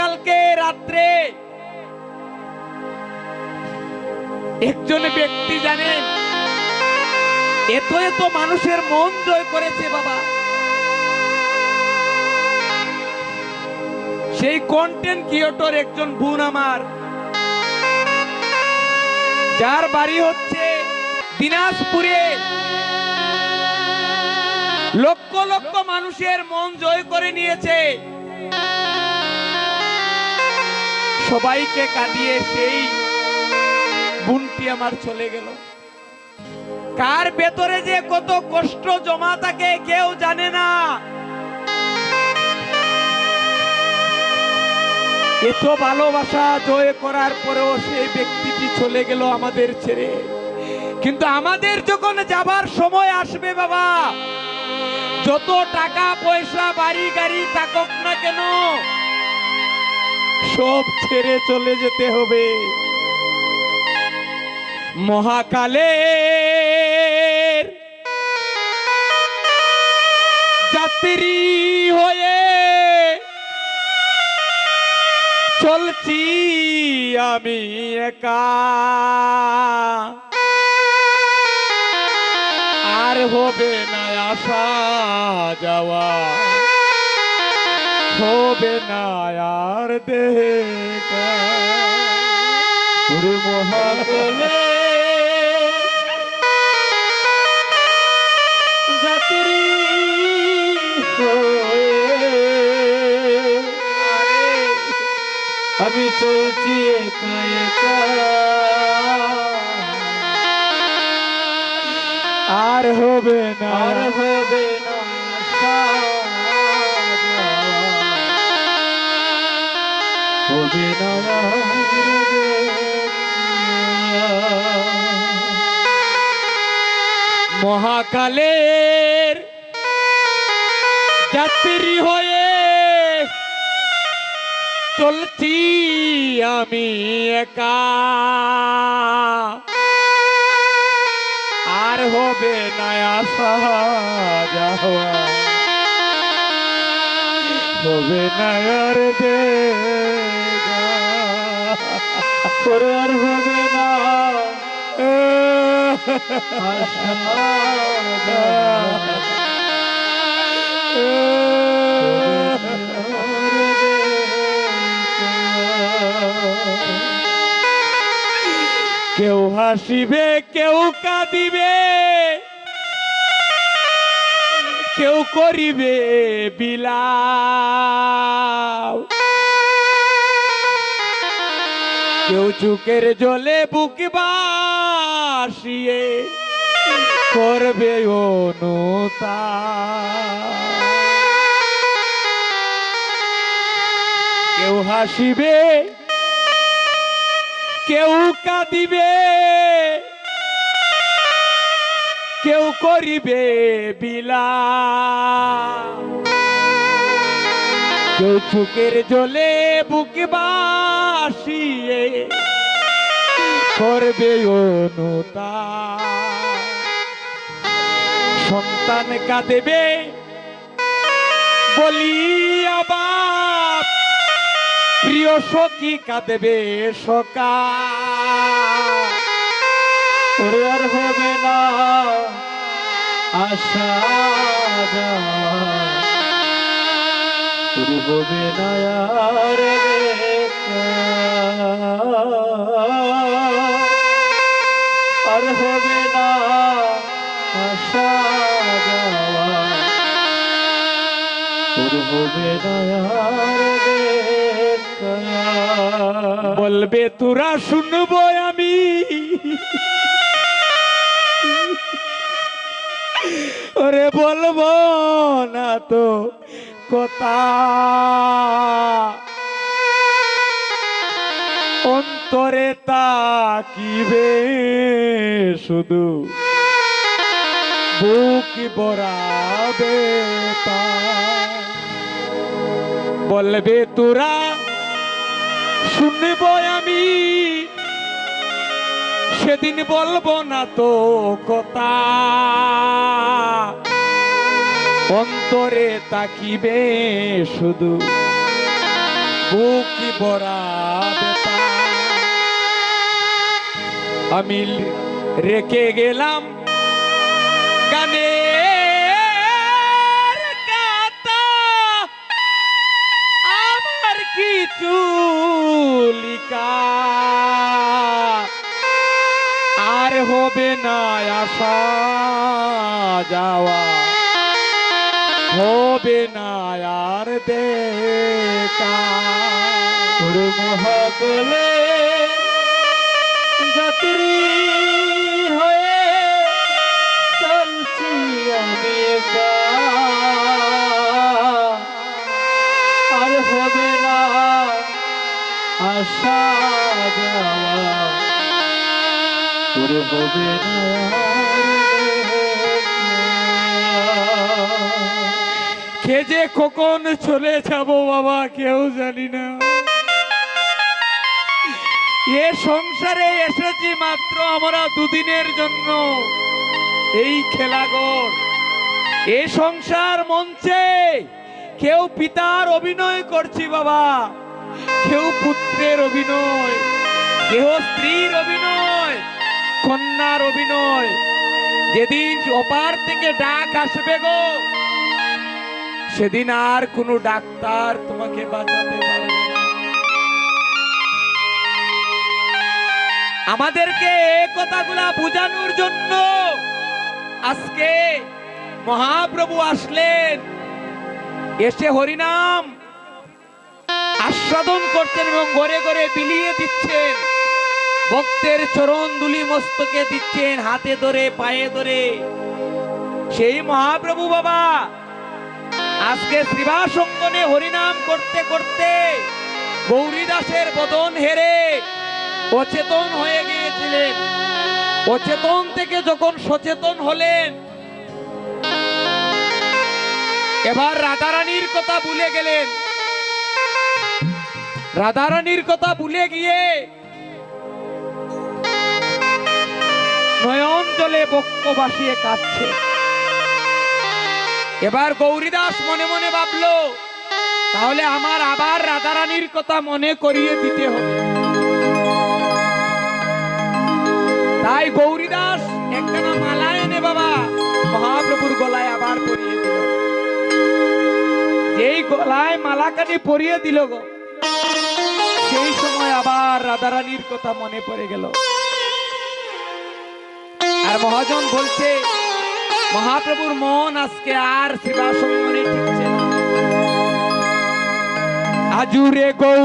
কালকে রাত্রে একজন ব্যক্তি জানেন এত এত মানুষের মন জয় করেছে বাবা। সেই কন্টেন্ট ক্রিয়েটর একজন বোন আমার, যার বাড়ি হচ্ছে দিনাজপুরে, লক্ষ লক্ষ মানুষের মন জয় করে নিয়েছে। সবাইকে কাঁদিয়ে সেই বোনটি আমার চলে গেল। কার ভেতরে যে কত কষ্ট জমা থাকে কেউ জানে না। এত ভালোবাসা জয় করার পরেও সেই ব্যক্তিটি চলে গেল আমাদের ছেড়ে। কিন্তু আমাদের যখন যাবার সময় আসবে বাবা, যত টাকা পয়সা বাড়ি গাড়ি থাকুক না কেন, সব ছেড়ে চলে যেতে হবে। মহাকালের যাত্রী হয়ে চলছি আমি একা, আর হবে না আসা যাওয়া, হবে না আর দেখা। মহাকালে যাত্রী আমি চলছি একা একা, আর হবে না হবে না আসা যাওয়া, হবে না মহাকালের যাত্রী হয়ে চলছি আমি একা, আর হবে না আসা যাওয়া, হবে না আর দেখা, আর হবে না আসা যাওয়া। কেউ হাসিবে কেউ কাঁদিবে, কেউ করিবে বিলাপ, কেউ চোখের জলে বুক ভাসিয়ে করবে অনুতাপ। কেউ হাসিবে কেউ কাঁদিবে, কেউ করিবে বিলাপ, কেউ চোখের জলে বুক ভাসিয়ে করবে অনুতাপ। সন্তান কাঁদেবে বলিয়া বাপ, প্রিয় সখী কাঁদেবে সকা, আর হবে না আসা যাওয়া, হবে না আর দেখা, আর হবে না আসা যাওয়া, হবে না আর দেখা। বলবে তোরা শুনবো আমি, ওরে বলবো না তো কথা, অন্তরে তাকিবে শুধু বুক বরাবে। বলবে তোরা শুনব আমি, সেদিন বলবো না তো কথা, অন্তরে তাকিবে শুধু বুকি ভরা ব্যথা আমি রেখে গেলাম গানের কথা আমার কিছু লিখা আর হবে না আসা যাওয়া হবে না আর দেখা তোর মহাকলে যাত্রী হয়ে চলছি আমি একা আর হবে না আসা যাওয়া তোর হবে না কে যে কখন চলে যাব বাবা কেউ জানি না এ সংসারে এসেছি মাত্র আমরা দুদিনের জন্য এই খেলাঘর এ সংসার মঞ্চে কেউ পিতার অভিনয় করছি বাবা কেউ পুত্রের অভিনয় কেউ স্ত্রীর অভিনয় কন্যার অভিনয় যেদিন অপার থেকে ডাক আসবে গো সেদিন আর কোনো ডাক্তার তোমাকে বাঁচাতে পারবে না আমাদেরকে এই কথাগুলা বোঝানোর জন্য আজকে মহাপ্রভু আসলেন এসে হরিনাম আস্বাদন করছেন এবং ঘরে ঘরে বিলিয়ে দিচ্ছেন ভক্তের চরণ ধুলি মস্তকে দিচ্ছেন হাতে ধরে পায়ে ধরে সেই মহাপ্রভু বাবা আজকে শ্রীবাস অঙ্গনে হরিনাম করতে করতে গৌরীদাসের বদন হেরে অচেতন হয়ে গিয়েছিলেন অচেতন থেকে যখন সচেতন হলেন এবার রাধারানীর কথা ভুলে গেলেন রাধারানীর কথা ভুলে গিয়ে নয়ন জলে বক্ষ ভাসিয়ে কাঁদছে এবার গৌরীদাস মনে মনে ভাবলো তাহলে আমার আবার রাধারানীর কথা মনে করিয়ে দিতে হবে তাই গৌরীদাস একখানা মালা এনে বাবা মহাপ্রভুর গলায় আবার পরিয়ে দিল যেই গলায় মালাখানি পরিয়ে দিল গো সেই সময় আবার রাধারানীর কথা মনে পড়ে গেল আর মহাজন বলছে মহাপ্রভুর মন আজকে আর শ্রীবাস অঙ্গনে টিকছে না আজুরে গৌ